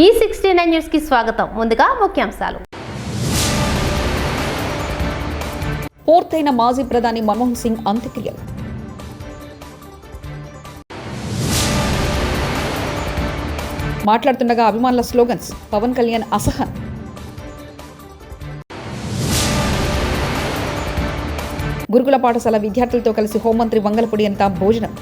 E69 news కి స్వాగతం. ముందుగా ముఖ్యాంశాలు. పూర్తయిన మాజీ ప్రధాని మన్మోహన్ సింగ్ అంత్యక్రియలు. మాట్లాడుతుండగా అభిమానుల స్లోగన్స్. పవన్ కళ్యాణ్ అసహన్. గురుకుల పాఠశాల విద్యార్థులతో కలిసి హోంమంత్రి వంగలపూడి అనిత భోజనం.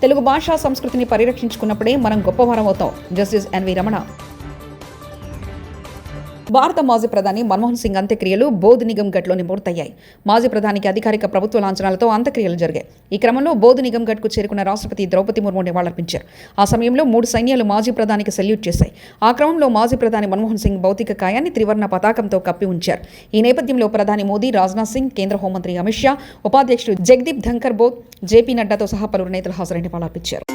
తెలుగు భాషా సంస్కృతిని పరిరక్షించుకున్నప్పుడే మనం గొప్పవారం అవుతాం. Justice NV Ramana. భారత మాజీ ప్రధాని మన్మోహన్ సింగ్ అంత్యక్రియలు బోధ్ నిగమ్ ఘట్లోని పూర్తయ్యాయి. మాజీ ప్రధానికి అధికారిక ప్రభుత్వ లాంఛనాలతో అంత్యక్రియలు జరిగాయి. ఈ క్రమంలో బోధ్ నిగమ్ ఘట్కు చేరుకున్న రాష్ట్రపతి ద్రౌపది ముర్ము నివాళులర్పించారు. ఆ సమయంలో 3 సైన్యాలు మాజీ ప్రధానికి సెల్యూట్ చేశాయి. ఆ క్రమంలో మాజీ ప్రధాని మన్మోహన్ సింగ్ భౌతిక కాయాన్ని త్రివర్ణ పతాకంతో కప్పి ఉంచారు. ఈ నేపథ్యంలో ప్రధాని మోదీ, రాజ్నాథ్ సింగ్, కేంద్ర హోంమంత్రి అమిత్ షా, ఉపాధ్యక్షుడు జగదీప్ ధంకర్ బోధ్, జేపీ నడ్డాతో సహా పలువురు నేతలు హాజరై నివాళులర్పించారు.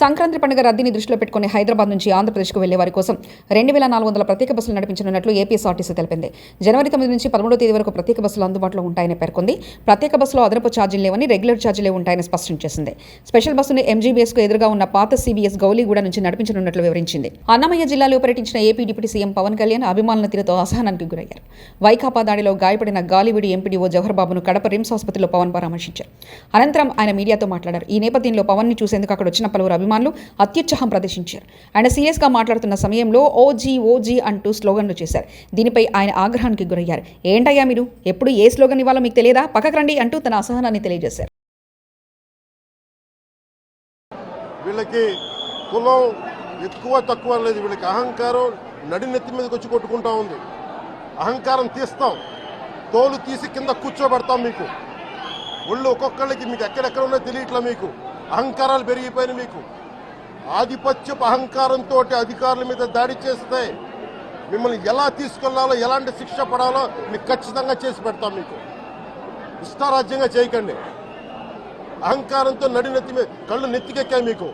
సంక్రాంతి పండుగ రద్దీని దృష్టిలో పెట్టుకుని హైదరాబాద్ నుంచి ఆంధ్రప్రదేశ్కు వెళ్లే వారి కోసం 2400 ప్రత్యేక బస్సులు నడిపించనున్నట్లు ఏపీఎస్ఆర్టీసీ తెలిపింది. జనవరి 9 నుంచి 13వ తేదీ వరకు ప్రత్యేక బస్సులు అందుబాటులో ఉంటాయని పేర్కొంది. ప్రత్యేక బస్సులో అదనపు ఛార్జీలు లేవని, రెగ్యులర్ ఛార్జీలే ఉంటాయని స్పష్టం చేసింది. స్పెషల్ బస్సును ఎంజీబీఎస్కు ఎదురుగా ఉన్న పాత సీబీఎస్ గౌలీగూడ నుంచి నడిపించనున్నట్లు వివరించింది. అన్నమయ్య జిల్లాలో పర్యటించిన AP deputy CM Pawan Kalyan అభిమానుల తీరుతో అసహనానికి గురయ్యారు. వైకాపా దాడిలో గాయపడిన గాలివిడి ఎంపీడీఓ జవహర్ బాబును కడప రిమ్స్ ఆసుపత్రిలో పవన్ పరామర్శించారు. అనంతరం ఆయన మీడియాతో మాట్లాడారు. ఈ నేపథ్యంలో పవన్ ని చూసేందుకు అక్కడ వచ్చిన పలువురు అభిమానులు అత్యుత్సాహం ప్రదర్శించారు. ఆయన సీరియస్గా మాట్లాడుతున్న సమయంలో ఓజీ అంటూ స్లోగన్లు చేశారు. దీనిపై ఆయన ఆగ్రహానికి గురయ్యారు. ఏంటయ్యా మీరు, ఎప్పుడు ఏ స్లోగన్ ఇవ్వాలో మీకు తెలియదా, పక్కకు రండి అంటూ తన అసహనాన్ని తెలియజేశారు. వీళ్ళకి కులం ఎక్కువ తక్కువ లేదు, వీళ్ళకి అహంకారం నడినెత్తి మీదకి వచ్చి కొట్టుకుంటా ఉంది. అహంకారం తీస్తాం, తోలు తీసి కింద కూర్చోబెడతాం. మీకు ఒళ్ళు ఒక్కొక్కళ్ళకి మీకు ఎక్కడెక్కడ ఉన్నో తెలియట్లా. మీకు అహంకారాలు పెరిగిపోయినాయి. మీకు ఆధిపత్యపు అహంకారంతో అధికారుల మీద దాడి చేస్తే మిమ్మల్ని ఎలా తీసుకెళ్లాలో, ఎలాంటి శిక్ష పడాలో మీకు ఖచ్చితంగా చేసి పెడతాం. మీకు ఇష్టారాజ్యంగా చేయకండి. అహంకారంతో నడినెత్తి మీద కళ్ళు నెత్తికెక్కాయి. మీకు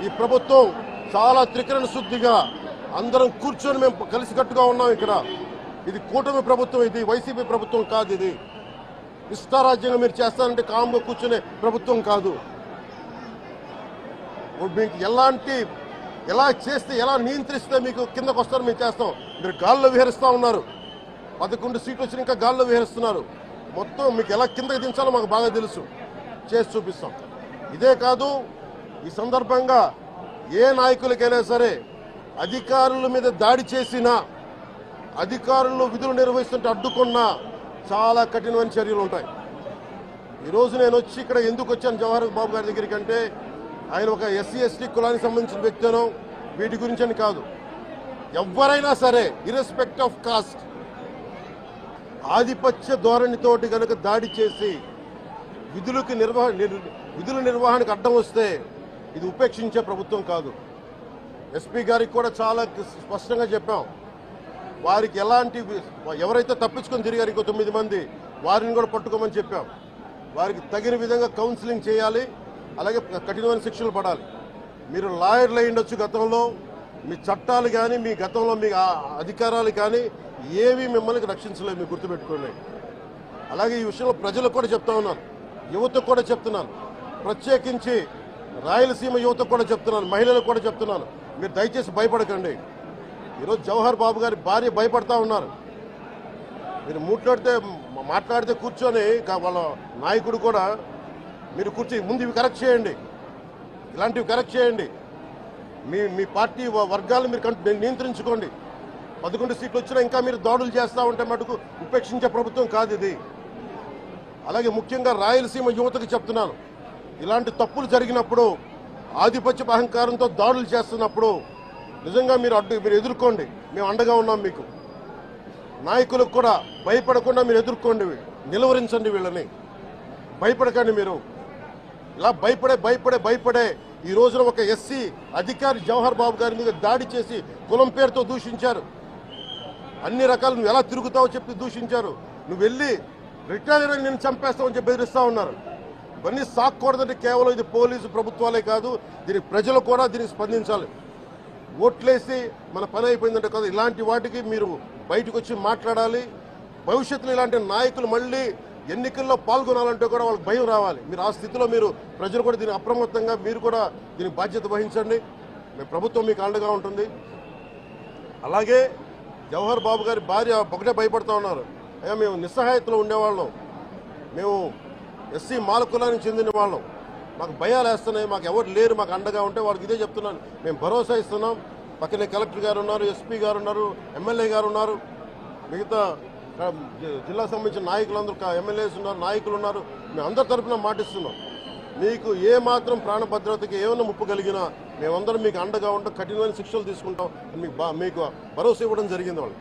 ఈ ప్రభుత్వం చాలా త్రికరణ శుద్ధిగా అందరం కూర్చొని మేము కలిసికట్టుగా ఉన్నాం. ఇక్కడ ఇది కూటమి ప్రభుత్వం, ఇది వైసీపీ ప్రభుత్వం కాదు. ఇది ఇష్టారాజ్యంగా మీరు చేస్తారంటే కామ్గా కూర్చునే ప్రభుత్వం కాదు. మీకు ఎలా చేస్తే, ఎలా నియంత్రిస్తే మీకు కిందకు వస్తారో మేము చేస్తాం. మీరు గాల్లో విహరిస్తూ ఉన్నారు. 11 సీట్లు వచ్చి ఇంకా గాల్లో విహరిస్తున్నారు. మొత్తం మీకు ఎలా కిందకి దించాలో మాకు బాగా తెలుసు, చేసి చూపిస్తాం. ఇదే కాదు, ఈ సందర్భంగా ఏ నాయకులకైనా సరే అధికారుల మీద దాడి చేసినా, అధికారులు విధులు నిర్వహిస్తుంటే అడ్డుకున్నా చాలా కఠినమైన చర్యలు ఉంటాయి. ఈరోజు నేను వచ్చి ఇక్కడ ఎందుకు వచ్చాను జవహర్ బాబు గారి దగ్గరికి అంటే, ఆయన ఒక ఎస్సీ ఎస్టీ కులానికి సంబంధించిన వ్యక్తినో వీటి గురించి అని కాదు. ఎవరైనా సరే ఇర్రెస్పెక్ట్ ఆఫ్ కాస్ట్ ఆధిపత్య ధోరణితోటి కనుక దాడి చేసి విధుల నిర్వహణకు అడ్డం వస్తే ఇది ఉపేక్షించే ప్రభుత్వం కాదు. ఎస్పీ గారికి కూడా చాలా స్పష్టంగా చెప్పాం. వారికి ఎవరైతే తప్పించుకొని తిరిగారు ఇంకో 9 మంది, వారిని కూడా పట్టుకోమని చెప్పాం. వారికి తగిన విధంగా కౌన్సిలింగ్ చేయాలి, అలాగే కఠినమైన శిక్షలు పడాలి. మీరు లాయర్లు అయి ఉండొచ్చు గతంలో, మీ చట్టాలు కానీ మీ గతంలో మీ అధికారాలు కానీ ఏవి మిమ్మల్ని రక్షించలేవు, మీరు గుర్తుపెట్టుకోండి. అలాగే ఈ విషయంలో ప్రజలకు కూడా చెప్తా ఉన్నాను, యువతకు కూడా చెప్తున్నాను, ప్రత్యేకించి రాయలసీమ యువతకు కూడా చెప్తున్నాను, మహిళలకు కూడా చెప్తున్నాను, మీరు దయచేసి భయపడకండి. ఈరోజు జవహర్ బాబు గారి భార్య భయపడతా ఉన్నారు. మీరు మాట్లాడితే కూర్చొని వాళ్ళ నాయకుడు కూడా మీరు కూర్చొని ముందు ఇవి కరెక్ట్ చేయండి, ఇలాంటివి కరెక్ట్ చేయండి. మీ పార్టీ వర్గాలు మీరు నియంత్రించుకోండి. 11 సీట్లు వచ్చినా ఇంకా మీరు దాడులు చేస్తూ ఉంటే మటుకు ఉపేక్షించే ప్రభుత్వం కాదు ఇది. అలాగే ముఖ్యంగా రాయలసీమ యువతకు చెప్తున్నాను, ఇలాంటి తప్పులు జరిగినప్పుడు ఆధిపత్య అహంకారంతో దాడులు చేస్తున్నప్పుడు నిజంగా మీరు ఎదుర్కోండి, మేము అండగా ఉన్నాం మీకు. నాయకులకు కూడా భయపడకుండా మీరు ఎదుర్కోండి, నిలువరించండి వీళ్ళని, భయపడకండి. మీరు ఇలా భయపడే ఈ రోజున ఒక ఎస్సీ అధికారి జవహర్ బాబు గారి మీద దాడి చేసి కులం పేరుతో దూషించారు. అన్ని రకాలు నువ్వు ఎలా తిరుగుతావో చెప్పి దూషించారు. నువ్వు వెళ్ళి రిటైర్ అని నేను చంపేస్తావని చెప్పి బెదిరిస్తా ఉన్నారు. ఇవన్నీ సాక్కూడదంటే కేవలం ఇది పోలీసు ప్రభుత్వాలే కాదు, దీనికి ప్రజలు కూడా దీనికి స్పందించాలి. ఓట్లేసి మన పని అయిపోయిందంటే కాదు, ఇలాంటి వాటికి మీరు బయటకు వచ్చి మాట్లాడాలి. భవిష్యత్తులో ఇలాంటి నాయకులు మళ్ళీ ఎన్నికల్లో పాల్గొనాలంటే కూడా వాళ్ళకి భయం రావాలి. మీరు ఆ స్థితిలో ప్రజలు కూడా దీన్ని అప్రమత్తంగా మీరు కూడా దీని బాధ్యత వహించండి. ప్రభుత్వం మీకు అండగా ఉంటుంది. అలాగే జవహర్ బాబు గారి భార్య ఒకటే భయపడుతూ ఉన్నారు, అయ్యా మేము నిస్సహాయతలో ఉండేవాళ్ళం, మేము ఎస్సీ మాల కులానికి చెందిన వాళ్ళం, మాకు భయాలు వేస్తున్నాయి, మాకు ఎవరు లేరు మాకు అండగా ఉంటే వాళ్ళకి ఇదే చెప్తున్నాను. మేము భరోసా ఇస్తున్నాం. పక్కనే కలెక్టర్ గారు ఉన్నారు, ఎస్పీ గారు ఉన్నారు, ఎమ్మెల్యే గారు ఉన్నారు, మిగతా జిల్లా సంబంధించిన నాయకులందరూ ఎమ్మెల్యేస్ ఉన్నారు, నాయకులు ఉన్నారు. మేము అందరి తరఫున మాటిస్తున్నాం, మీకు ఏ మాత్రం ప్రాణభద్రతకి ఏమైనా ముప్పు కలిగినా మేమందరం మీకు అండగా ఉంటాం, కఠినమైన శిక్షలు తీసుకుంటాం మీకు భరోసా ఇవ్వడం జరిగింది వాళ్ళు.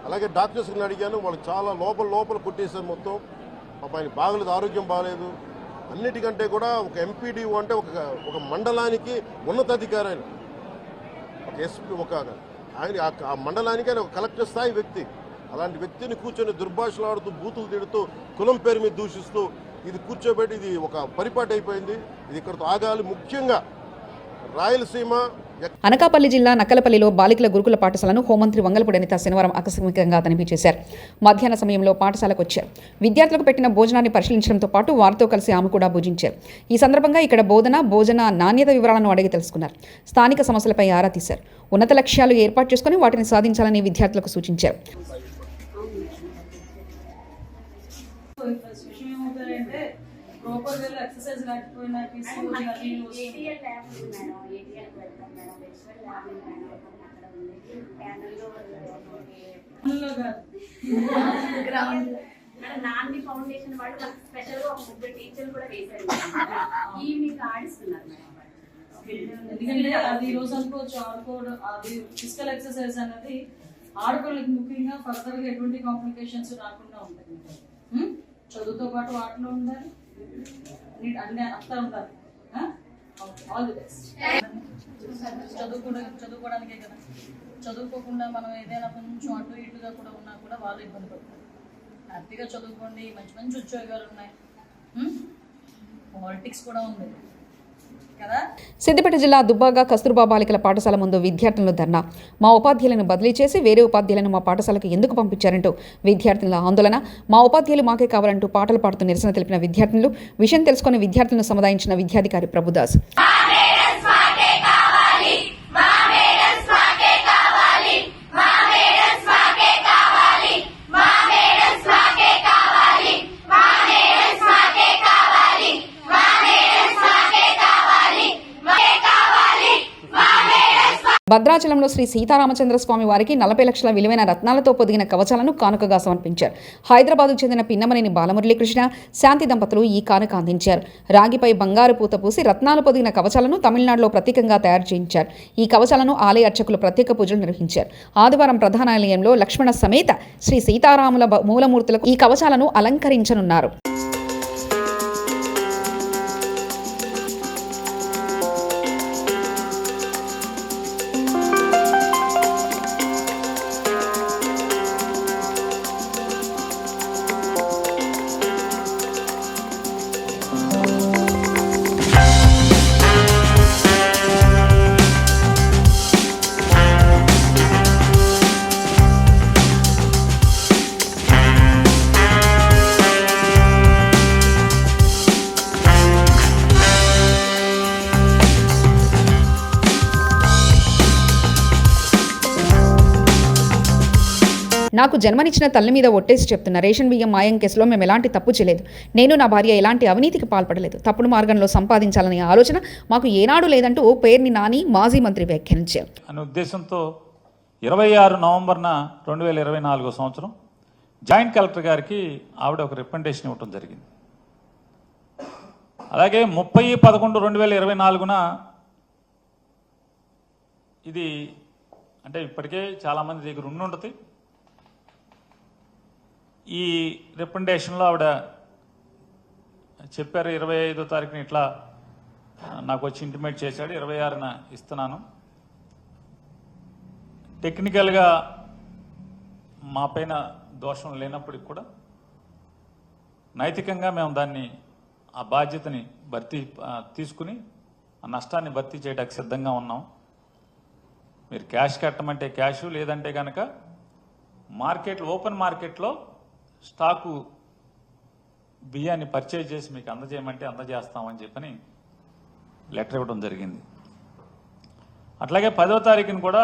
అలాగే డాక్టర్స్ని అడిగాను, వాళ్ళు చాలా లోపల కొట్టేశారు మొత్తం. ఆయన బాగలేదు, ఆరోగ్యం బాగలేదు. అన్నిటికంటే కూడా ఒక ఎంపీడీఓ అంటే ఒక మండలానికి ఉన్నతాధికారి, ఆయన ఒక ఎస్పీ, ఆయన ఆ మండలానికి ఆయన ఒక కలెక్టర్ స్థాయి వ్యక్తి. అలాంటి వ్యక్తిని కూర్చొని దుర్భాషలాడుతూ బూతులు తిడుతూ కులం పేరు మీద దూషిస్తూ ఇది కూర్చోబెట్టి ఇది ఒక పరిపాటి అయిపోయింది. ఇది ఇక్కడతో ఆగాలి. ముఖ్యంగా రాయలసీమ అనకాపల్లి జిల్లా నక్కలపల్లిలో బాలికల గురుకుల పాఠశాలను హోంమంత్రి వంగలపూడి అనిత శనివారం ఆకస్మికంగా తనిఖీ మధ్యాహ్న సమయంలో పాఠశాలకు వచ్చారు. విద్యార్థులకు పెట్టిన భోజనాన్ని పరిశీలించడంతో పాటు వారితో కలిసి ఆమె కూడా భోజించారు. ఈ సందర్భంగా ఇక్కడ భోజన నాణ్యత వివరాలను అడిగి తెలుసుకున్నారు. స్థానిక సమస్యలపై ఆరా తీశారు. ఉన్నత లక్ష్యాలు ఏర్పాటు చేసుకుని వాటిని సాధించాలని విద్యార్థులకు సూచించారు. ప్రాపర్ వేలో ఎక్సర్సైజ్ లేకపోయినా నాంది ఫౌండేషన్ వాళ్ళు స్పెషల్ గా ఒక ముగ్గురు టీచర్లు కూడా వేశారు. ఈవినింగ్ ఆడిస్తున్నారు మేడం. ఎందుకంటే అది ఈ రోజు అనుకోవచ్చు ఆడుకోవడం, అది ఫిజికల్ ఎక్సర్సైజ్ అనేది ఆడుకోవడానికి ముఖ్యంగా ఫర్దర్ గా ఎటువంటి కాంప్లికేషన్స్ రాకుండా ఉంటాయి. చదువుతో పాటు ఆటలో ఉండాలి, అన్ని అంతా ఉండాలి. All the best. చదువుకోవడానికే కదా, చదువుకోకుండా మనం ఏదైనా కొంచెం అటు ఇటుగా కూడా ఉన్నా కూడా వాళ్ళు ఇబ్బంది పడతారు. హ్యాపీగా చదువుకోండి, మంచి మంచి ఉద్యోగాలు ఉన్నాయి, పాలిటిక్స్ కూడా ఉంది కదా. సిద్దిపేట జిల్లా దుబ్బాక కస్తూర్బా బాలికల పాఠశాల ముందు విద్యార్థులను ధర్నా. మా ఉపాధ్యాయులను బదిలీ చేసి వేరే ఉపాధ్యాయులను మా పాఠశాలకు ఎందుకు పంపించారంటూ విద్యార్థుల ఆందోళన. మా ఉపాధ్యాయులు మాకే కావాలంటూ పాటలు పాడుతూ నిరసన తెలిపిన విద్యార్థులు. విషయం తెలుసుకుని విద్యార్థులను సముదాయించిన విద్యాధికారి ప్రభుదాస్. భద్రాచలంలో శ్రీ సీతారామచంద్ర స్వామి వారికి 40 లక్షల విలువైన రత్నాలతో పొదిగిన కవచాలను కానుకగా సమర్పించారు. హైదరాబాద్కు చెందిన పిన్నమనేని బాలమురళీకృష్ణ శాంతి దంపతులు ఈ కానుక అందించారు. రాగిపై బంగారు పూత పూసి రత్నాలు పొదిగిన కవచాలను తమిళనాడులో ప్రత్యేకంగా తయారు చేయించారు. ఈ కవచాలను ఆలయ అర్చకులు ప్రత్యేక పూజలు నిర్వహించారు. ఆదివారం ప్రధానాలయంలో లక్ష్మణ సమేత శ్రీ సీతారాముల మూలమూర్తులకు ఈ కవచాలను అలంకరించనున్నారు. నాకు జన్మనిచ్చిన తల్లి మీద ఒట్టేసి చెప్తున్న రేషన్ బియ్యం మాయం కేసులో మేము ఎలాంటి తప్పు చేయలేదు. నేను నా భార్య ఎలాంటి అవినీతికి పాల్పడలేదు. తప్పుడు మార్గంలో సంపాదించాలనే ఆలోచన మాకు ఏనాడు లేదంటూ పేర్ని నాని మాజీ మంత్రి వ్యాఖ్యానించారు. అనే ఉద్దేశంతో 26 నవంబర్న 2024 సంవత్సరం జాయింట్ కలెక్టర్ గారికి ఆవిడ ఒక రికమెండేషన్ ఇవ్వటం జరిగింది. అలాగే 30/11/2024న ఇది అంటే ఇప్పటికే చాలామంది దగ్గర ఉండుంటుంది. ఈ రికమెండేషన్లో ఆవిడ చెప్పారు 25వ తారీఖున ఇట్లా నాకు వచ్చి ఇంటిమేట్ చేశాడు, 26న ఇస్తున్నాను. టెక్నికల్గా మా పైన దోషం లేనప్పటికి కూడా నైతికంగా మేము దాన్ని ఆ బాధ్యతని తీసుకుని ఆ నష్టాన్ని భర్తీ చేయడానికి సిద్ధంగా ఉన్నాం. మీరు క్యాష్ కట్టమంటే క్యాషు, లేదంటే కనుక మార్కెట్లో ఓపెన్ మార్కెట్లో స్టాకు బియ్యాన్ని పర్చేజ్ చేసి మీకు అందజేయమంటే అందజేస్తామని చెప్పని లెటర్ ఇవ్వడం జరిగింది. అట్లాగే 10వ తారీఖున కూడా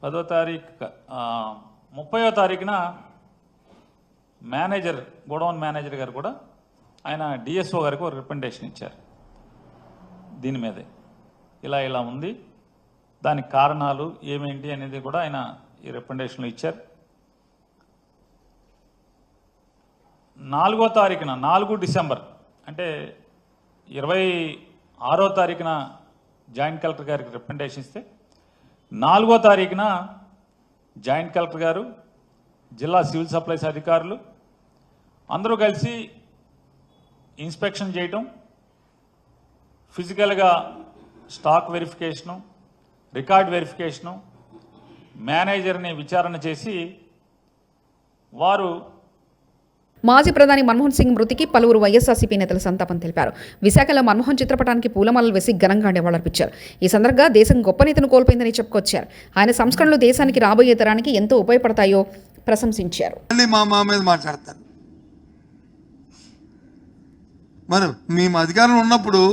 10వ తారీఖు 30వ తారీఖున మేనేజర్ గోడౌన్ మేనేజర్ గారు కూడా ఆయన డిఎస్ఓ గారికి ఒక రికమెండేషన్ ఇచ్చారు. దీని మీదే ఇలా ఉంది, దానికి కారణాలు ఏమేంటి అనేది కూడా ఆయన ఈ రికమెండేషన్లో ఇచ్చారు. 4వ తారీఖున 4 డిసెంబర్ అంటే 26వ తారీఖున జాయింట్ కలెక్టర్ గారికి రికమెండేషన్ ఇస్తే 4వ తారీఖున జాయింట్ కలెక్టర్ గారు, జిల్లా సివిల్ సప్లైస్ అధికారులు అందరూ కలిసి ఇన్స్పెక్షన్ చేయటం, ఫిజికల్గా స్టాక్ వెరిఫికేషను, రికార్డ్ వెరిఫికేషను, మేనేజర్ని విచారణ చేసి వారు మాజీ ప్రధాని మన్మోహన్ సింగ్ మృతికి పలువురు వైఎస్ఆర్సీపీ నేతలు సంతాపం తెలిపారు. విశాఖలో మన్మోహన్ చిత్రపటానికి పూలమాలలు వేసి ఘనంగా నివాళులర్పించారు. ఈ సందర్భంగా దేశం గొప్ప నేతను కోల్పోయిందని చెప్పుకొచ్చారు. ఆయన సంస్కరణలు దేశానికి రాబోయే తరానికి ఎంతో ఉపయోగపడతాయో ప్రశంసించారు. మా మీద మాట్లాడతారు. మరి మేము అధికారంలో ఉన్నప్పుడు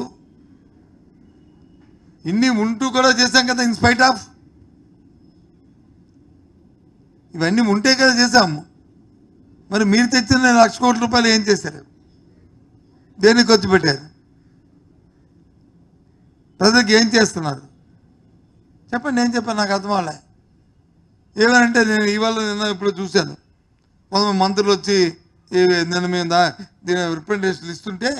ఇన్ని ఉంటూ కూడా చేశాం కదా, ఇన్స్పైట్ ఆఫ్ ఇవన్నీ ఉంటే కదా చేశాము. మరి మీరు తెచ్చిన ₹1,00,000 కోట్ల ఏం చేశారు? దేనికి ఖర్చు పెట్టారు? ప్రజలకు ఏం చేస్తున్నారు చెప్పండి. నేను చెప్పాను, నాకు అర్థం అవ్వలే. ఏమనంటే నేను నిన్న ఇప్పుడు చూశాను, కొంతమంది మంత్రులు వచ్చి నిన్న మేము దీని రిప్రజెంటేషన్ ఇస్తుంటే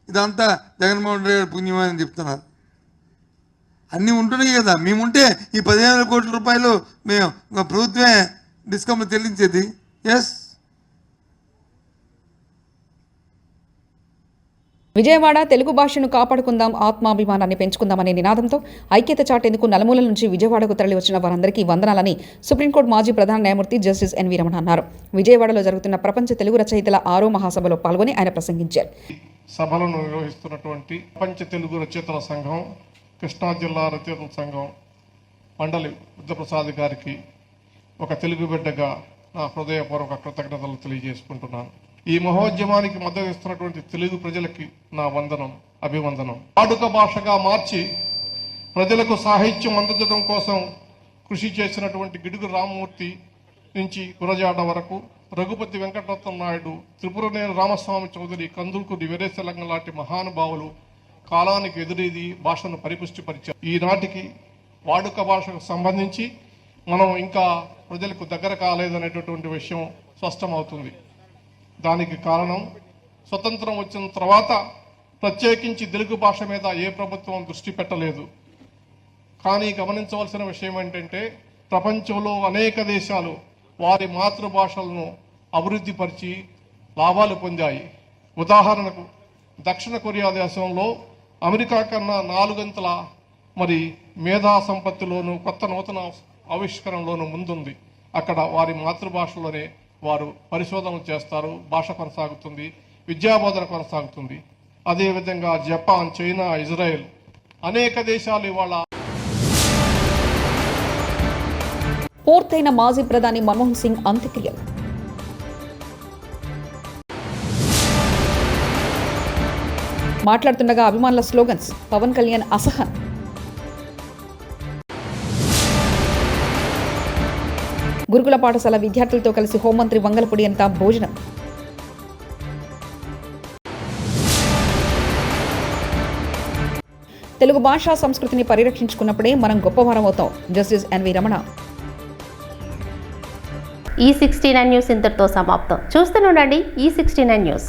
ఇదంతా జగన్మోహన్ రెడ్డి గారి పుణ్యం అని చెప్తున్నారు. అన్నీ ఉంటున్నాయి కదా. మేముంటే ఈ ₹15,000 కోట్ల మేము ప్రభుత్వమే డిస్కౌంట్ చెల్లించేది. ఎస్, విజయవాడ తెలుగు భాషను కాపాడుకుందాం, ఆత్మాభిమానాన్ని పెంచుకుందామనే నినాదంతో ఐక్యత చాటేందుకు నలుమూలల నుంచి విజయవాడకు తరలి వచ్చిన వారందరికీ వందనాలని సుప్రీంకోర్టు మాజీ ప్రధాన న్యాయమూర్తి జస్టిస్ ఎన్వి రమణ అన్నారు. విజయవాడలో జరుగుతున్న ప్రపంచ తెలుగు రచయితల 6వ మహాసభలో పాల్గొని ఆయన ప్రసంగించారు. సభలను నిర్వహిస్తున్నటువంటి ప్రపంచ తెలుగు రచయితల సంఘం, కృష్ణా జిల్లా రచయితల సంఘం మండలి బుద్ధప్రసాద్ గారికి ఒక తెలుగు బిడ్డగా నా హృదయపూర్వక కృతజ్ఞతలు తెలియజేసుకుంటున్నాను. ఈ మహోద్యమానికి మద్దతు ఇస్తున్నటువంటి తెలుగు ప్రజలకి నా వందనం, అభివందనం. వాడుక భాషగా మార్చి ప్రజలకు సాహిత్యం అందించడం కోసం కృషి చేసినటువంటి గిడుగు రామమూర్తి నుంచి గురజాడ వరకు, రఘుపతి వెంకటరత్నం నాయుడు, త్రిపురనేని రామస్వామి చౌదరి, కందుకూరి వీరేశలింగం లాంటి మహానుభావులు కాలానికి ఎదురీది భాషను పరిపుష్టిపరిచారు. ఈనాటికి వాడుక భాషకు సంబంధించి మనం ఇంకా ప్రజలకు దగ్గర కాలేదనేటటువంటి విషయం స్పష్టమవుతుంది. దానికి కారణం స్వతంత్రం వచ్చిన తర్వాత ప్రత్యేకించి తెలుగు భాష మీద ఏ ప్రభుత్వం దృష్టి పెట్టలేదు. కానీ గమనించవలసిన విషయం ఏంటంటే ప్రపంచంలో అనేక దేశాలు వారి మాతృభాషలను అభివృద్ధిపరిచి లాభాలు పొందాయి. ఉదాహరణకు దక్షిణ కొరియా దేశంలో అమెరికా కన్నా 4 గంటల మేధా సంపత్తిలోను కొత్త నూతన ఆవిష్కరణలోనూ ముందుంది. అక్కడ వారి మాతృభాషలోనే వారు పరిశోధనలు చేస్తారు, భాష కొనసాగుతుంది, విద్యాబోధన కొనసాగుతుంది. అదేవిధంగా జపాన్, చైనా, ఇజ్రాయెల్ అనేక దేశాలు ఇవాళ. పూర్తయిన మాజీ ప్రధాని మన్మోహన్ సింగ్ అంత్యక్రియలు. మాట్లాడుతుండగా అభిమానుల స్లోగన్స్, పవన్ కళ్యాణ్ అసహన్. గురుకుల పాఠశాల విద్యార్థులతో కలిసి హోంమంత్రి వంగలపూడి అనిత భోజనం. తెలుగు భాషా సంస్కృతిని పరిరక్షించుకున్నప్పుడే మనం గొప్పవారం అవుతాం. Justice NV Ramana. ఈ 69 న్యూస్ ఇంతటితో సమాప్తం. చూస్తూనే ఉండండి ఈ 69 న్యూస్.